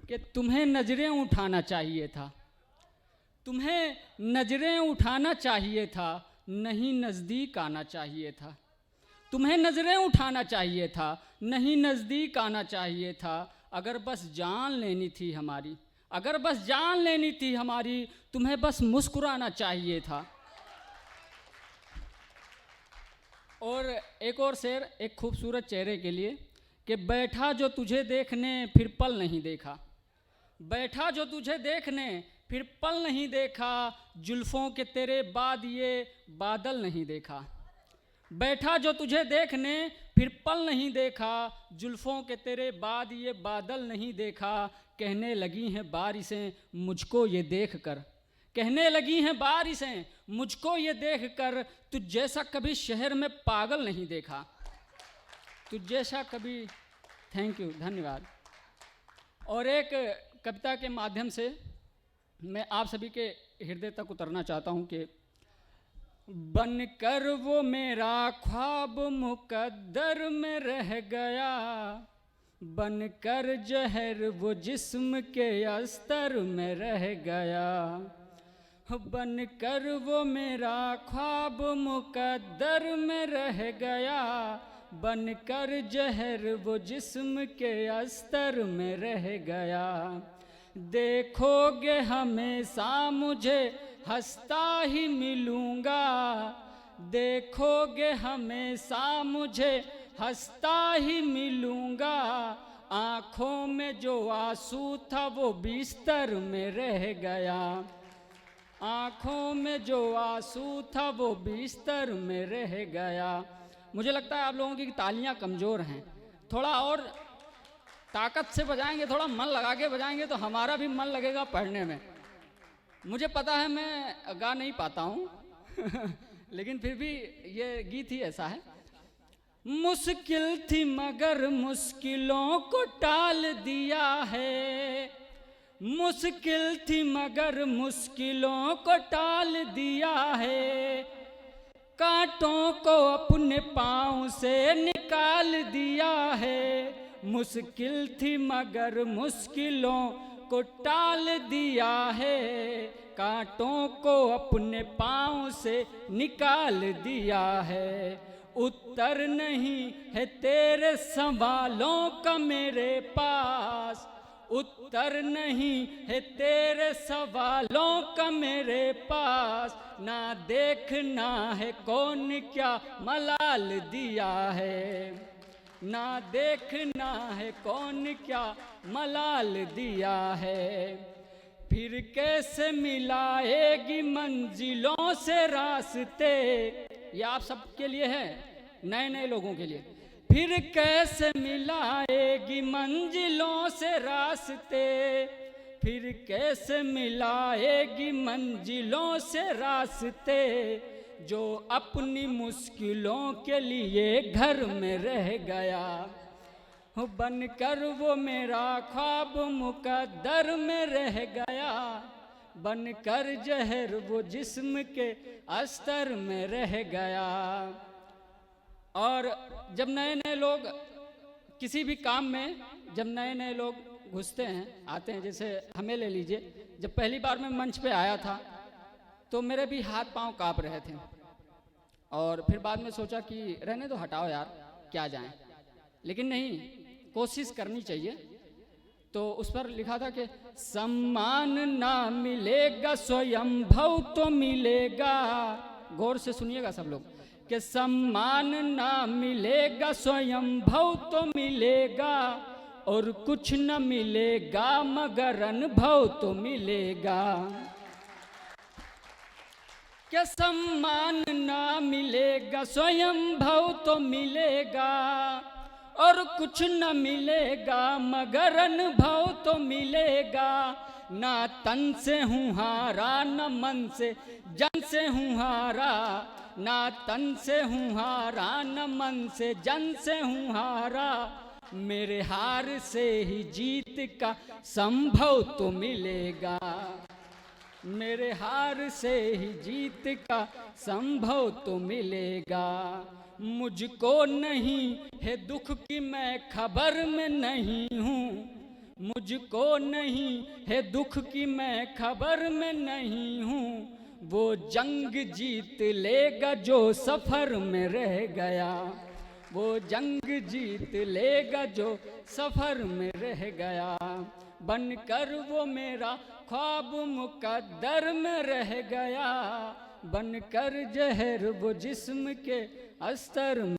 कि तुम्हें नजरें उठाना चाहिए था, तुम्हें नजरें उठाना चाहिए था, नहीं नज़दीक आना चाहिए था। तुम्हें नजरें उठाना चाहिए था, नहीं नज़दीक आना चाहिए था। अगर बस जान लेनी थी हमारी, अगर बस जान लेनी थी हमारी, तुम्हें बस मुस्कुराना चाहिए था। और एक और शेर, एक खूबसूरत चेहरे के लिए, कि बैठा जो तुझे देखने फिर पल नहीं देखा, बैठा जो तुझे देखने फिर पल नहीं देखा, जुल्फ़ों के तेरे बाद ये बादल नहीं देखा। बैठा जो तुझे देखने फिर पल नहीं देखा, जुल्फ़ों के तेरे बाद ये बादल नहीं देखा। कहने लगी हैं बारिशें मुझको ये देख कर, कहने लगी हैं बारिशें मुझको ये देख कर, तुझ जैसा कभी शहर में पागल नहीं देखा, तुझ जैसा कभी। थैंक यू, धन्यवाद। और एक कविता के माध्यम से मैं आप सभी के हृदय तक उतरना चाहता हूँ कि बनकर वो मेरा ख्वाब मुकद्दर में रह गया, बनकर जहर वो जिस्म के अस्तर में रह गया, बनकर वो मेरा ख्वाब मुकद्दर में रह गया, बनकर जहर वो जिस्म के अस्तर में रह गया। देखोगे हमेशा मुझे हंसता ही मिलूँगा, देखोगे हमेशा मुझे हंसता ही मिलूँगा, आँखों में जो आंसू था वो बिस्तर में रह गया, आँखों में जो आंसू था वो बिस्तर में रह गया। मुझे लगता है आप लोगों की तालियां कमज़ोर हैं, थोड़ा और ताकत से बजाएंगे, थोड़ा मन लगा के बजाएंगे तो हमारा भी मन लगेगा पढ़ने में। मुझे पता है मैं गा नहीं पाता हूँ लेकिन फिर भी ये गीत ही ऐसा है। मुश्किल थी मगर मुश्किलों को टाल दिया है, मुश्किल थी मगर मुश्किलों को टाल दिया है, कांटों को अपने पाँव से निकाल दिया है, मुश्किल थी मगर मुश्किलों को टाल दिया है, कांटों को अपने पाँव से निकाल दिया है। उत्तर नहीं है तेरे सवालों का मेरे पास, उत्तर नहीं है तेरे सवालों का मेरे पास, ना देखना है कौन क्या मलाल दिया है, ना देखना है कौन क्या मलाल दिया है। फिर कैसे मिलाएगी मंजिलों से रास्ते, ये आप सबके लिए है, नए नए लोगों के लिए। फिर कैसे मिलाएगी मंजिलों से रास्ते, फिर कैसे मिलाएगी मंजिलों से रास्ते, जो अपनी मुश्किलों के लिए घर में रह गया, बनकर वो मेरा ख्वाब मुकद्दर में रह गया, बनकर जहर वो जिस्म के अस्तर में रह गया। और जब नए नए लोग किसी भी काम में, जब नए नए लोग घुसते हैं, आते हैं, जैसे हमें ले लीजिए, जब पहली बार मैं मंच पे आया था तो मेरे भी हाथ पांव कांप रहे थे, और फिर बाद में सोचा कि रहने दो, हटाओ यार, क्या जाएं, लेकिन नहीं, कोशिश करनी चाहिए। तो उस पर लिखा था कि सम्मान ना मिलेगा स्वयं भव तो मिलेगा, गौर से सुनिएगा सब लोग, कि सम्मान ना मिलेगा स्वयं भव तो मिलेगा, और कुछ न मिलेगा मगर अनुभव तो मिलेगा। क्या सम्मान ना मिलेगा स्वयं भव तो मिलेगा, और कुछ न मिलेगा मगर अनुभव तो मिलेगा। ना तन से हूँ हारा न मन से जन से हूँ हारा, ना तन से हूँ हारा न मन से जन से हूँ हारा, मेरे हार से ही जीत का संभव तो मिलेगा, मेरे हार से ही जीत का संभव तो मिलेगा। मुझको नहीं है दुख की मैं खबर में नहीं हूँ, मुझको नहीं है दुख की मैं खबर में नहीं हूँ, वो जंग जीत लेगा जो सफर में रह गया, वो जंग जीत लेगा जो सफर में रह गया। बनकर वो मेरा ख्वाब मुकद्दर में रह गया, बनकर जहर वो जिस्म के अस्तर में